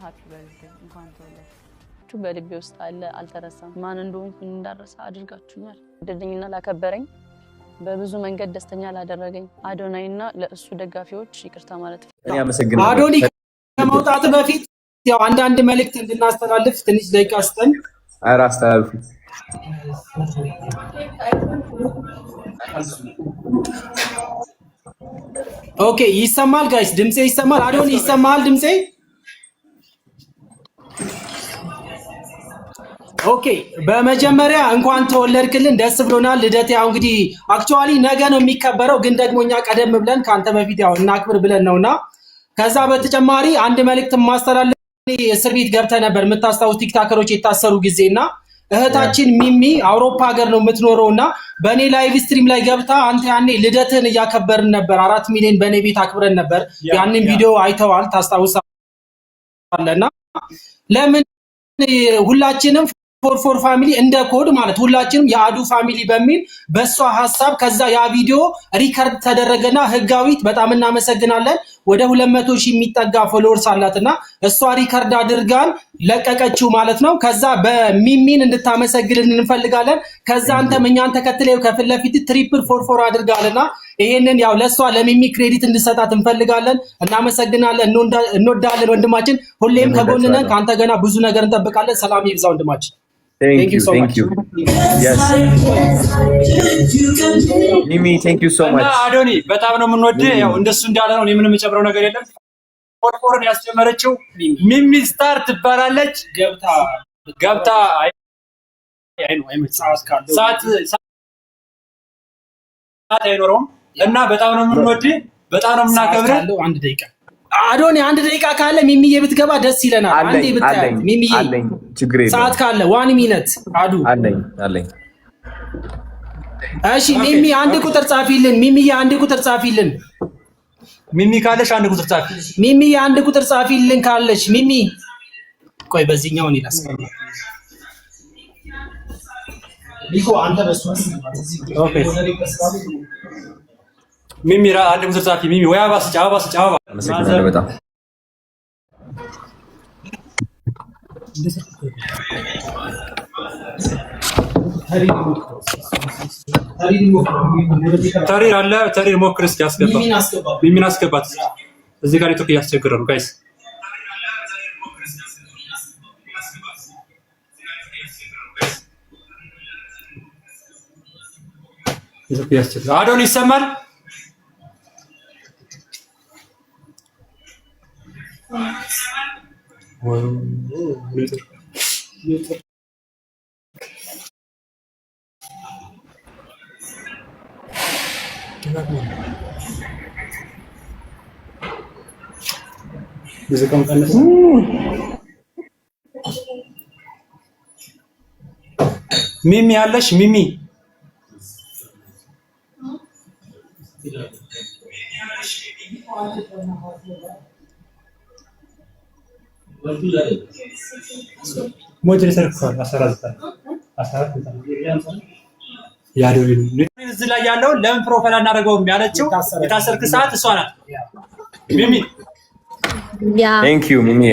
ሃፒ በርዝዴይ እንኳን ተወለድክ። በልቤ ውስጥ አለ አልተረሳም። ማን እንደሆንኩ እንዳረሳ አድርጋችሁኛል። ወደደኝና ላከበረኝ በብዙ መንገድ ደስተኛ ላደረገኝ አዶናይና ለእሱ ደጋፊዎች ይቅርታ ማለት እኔ አመሰግናለሁ። አዶኒ ከመውጣት በፊት ያው አንዳንድ መልእክት እንድናስተላልፍ ትንሽ ደቂቃ ስጠን። ኧረ አስተላልፉ። ኦኬ ይሰማል ጋይስ? ድምጼ ይሰማል? አዶኒ ይሰማል ድምጼ? ኦኬ በመጀመሪያ እንኳን ተወለድክልን፣ ደስ ብሎናል። ልደት ያው እንግዲህ አክቹአሊ ነገ ነው የሚከበረው፣ ግን ደግሞ እኛ ቀደም ብለን ካንተ በፊት ያው እናክብር ብለን ነውና ከዛ በተጨማሪ አንድ መልእክት ማስተላለፍ እስር ቤት ገብተህ ነበር የምታስታውስ ቲክታከሮች የታሰሩ ጊዜና እህታችን ሚሚ አውሮፓ ሀገር ነው የምትኖረውና በኔ ላይቭ ስትሪም ላይ ገብታ አንተ ያኔ ልደትን እያከበርን ነበር 4 ሚሊዮን በኔ ቤት አክብረን ነበር። ያንን ቪዲዮ አይተዋል ታስታውሳለና ለምን ሁላችንም ፎር ፋሚሊ እንደ ኮድ ማለት ሁላችንም የአዱ ፋሚሊ በሚል በሷ ሐሳብ ከዛ ያ ቪዲዮ ሪከርድ ተደረገና ህጋዊት በጣም እናመሰግናለን። ወደ 200,000 የሚጠጋ ፎሎወርስ አላትና እሷ ሪከርድ አድርጋን ለቀቀችው ማለት ነው። ከዛ በሚሚን እንድታመሰግልን እንፈልጋለን። ከዛ አንተም እኛን ተከትለው ከፊት ለፊት ትሪፕል 44 አድርጋልና ይሄንን ያው ለሷ ለሚሚ ክሬዲት እንድሰጣት እንፈልጋለን። እናመሰግናለን። እንወዳለን ወንድማችን፣ ሁሌም ከጎንነን ካንተ ገና ብዙ ነገር እንጠብቃለን። ሰላም ይብዛ ወንድማችን። Thank you so much. Yes. Mimi, thank you so much. አዶኒ በጣም ነው የምንወድህ። ያው እንደሱ እንዳለ ነው። ምንም የጨምረው ነገር የለም። ፎርፎርን ያስጀመረችው ሚሚ ስታር ትባላለች። ገብታ ሰዓት አይኖረውም እና በጣም ነው የምንወድህ፣ በጣም ነው የምናከብርህ። አንድ ደቂቃ አዶኒ አንድ ደቂቃ ካለ ሚሚዬ ብትገባ ደስ ይለናል። አንዴ ብታይ ሚሚዬ ሰዓት ካለ 1 ሚኒት አዱ አለኝ። እሺ ሚሚ አንድ ቁጥር ጻፊልን። ሚሚዬ አንድ ቁጥር ጻፊልን። ሚሚ ካለሽ አንድ ቁጥር ጻፊ። ሚሚዬ አንድ ቁጥር ጻፊልን ካለሽ ሚሚ። ቆይ በዚህኛው ነው ይላስቀም ሊኮ አንተ በሷስ ኦኬ ሚሚ አንድ ቁጥር ጻፊ። ሚሚ ወይ አባስ ጫባ አመሰግናለሁ በጣም ታሪር አለ። ታሪር ሞክር እስኪ አስገባ። ሚሚን አስገባት። እዚህ ጋር ኔትወርክ እያስቸገረ ነው ጋይስ። ኔትወርክ እያስቸገረ አዶን ይሰማል? ሚሚ አለሽ? ሚሚ ሞዴሬተር እኮ 14 ያዶኒ እዚህ ላይ ያለው ለምን ፕሮፋይል አናደርገውም ያለችው የታሰርክ ሰዓት እሷ ናት። ሚሚ ቴንክ ዩ ሚሚ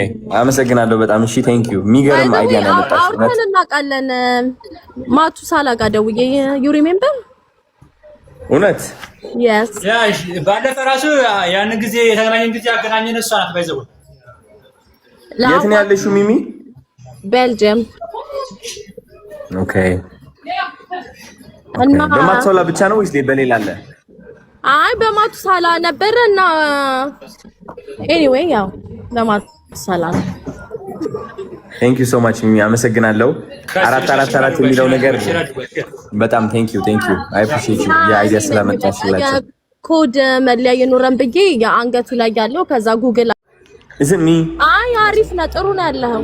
አመሰግናለሁ በጣም እሺ ቴንክ ዩ። የሚገርም አይዲያ ነው ያመጣችው። አውርተን እናውቃለን። ማቱ ሳላጋ ደውዬ ዩ ሪሜምበር እውነት yes ያሽ ባለፈ ራሱ ያን ጊዜ የተገናኘን ጊዜ ያገናኘን እሷ ናት። ባይዘው የት ነው ያለሽው ሚሚ? ቤልጅየም። ኦኬ እና በማቱሳላ ብቻ ነው ወይስ በሌላ አለ? አይ በማቱሳላ ነበርና ኤኒዌይ ያው በማቱሳላ ነው። ቴንክ ዩ ሶ ማች ሚሚ አመሰግናለሁ። 444 የሚለው ነገር በጣም ቴንክ ዩ አይ አፕሪሺየት ዩ የአይዲያ ስለመጣሽላችሁ። ኮድ መለያ የኖረን ብዬ የአንገቱ ላይ ያለው ከዛ ጉግል isn't me አይ አሪፍ ነው ጥሩ ነው ያለው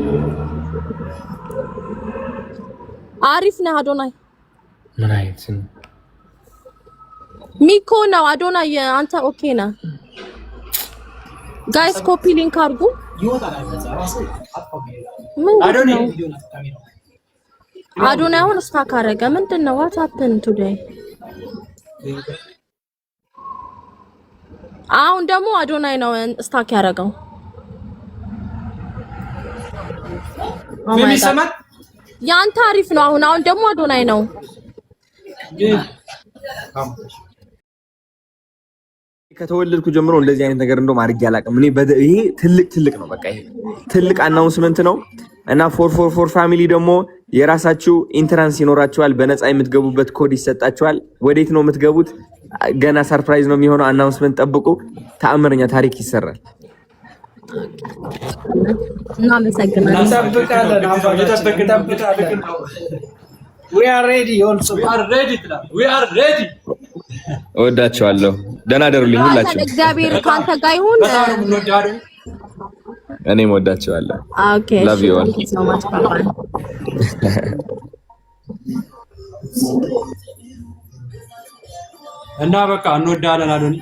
አሪፍ ነው አዶናይ ምን አይነት ሚኮ ነው አዶናይ አንተ ኦኬ ነህ ጋይስ ኮፒ ሊንክ አድርጉ አዶናይ አሁን ስታክ አደረገ ምንድነው what happened today አሁን ደግሞ አዶናይ ነው ስታክ ያደረገው የሚሰማት ያንተ አሪፍ ነው። አሁን ደግሞ አዶናይ ነው። ከተወለድኩ ጀምሮ እንደዚህ አይነት ነገር እንደውም አድርጌ አላውቅም። እኔ ይሄ ትልቅ ነው። በቃ ይሄ ትልቅ አናውንስመንት ነው እና ፎር ፋሚሊ ደግሞ የራሳችሁ ኢንትራንስ ይኖራችኋል። በነፃ የምትገቡበት ኮድ ይሰጣችኋል። ወዴት ነው የምትገቡት? ገና ሰርፕራይዝ ነው የሚሆነው። አናውንስመንት ጠብቁ። ተአምረኛ ታሪክ ይሰራል። እናመሰግናለን። we are ready also we are ready እወዳቸዋለሁ። ደህና ደሩልኝ ሁላችሁ። እግዚአብሔር ካንተ ጋር ይሁን። እኔም እወዳቸዋለሁ። ኦኬ love you all so much bye እና በቃ እንወዳለን አዶኒ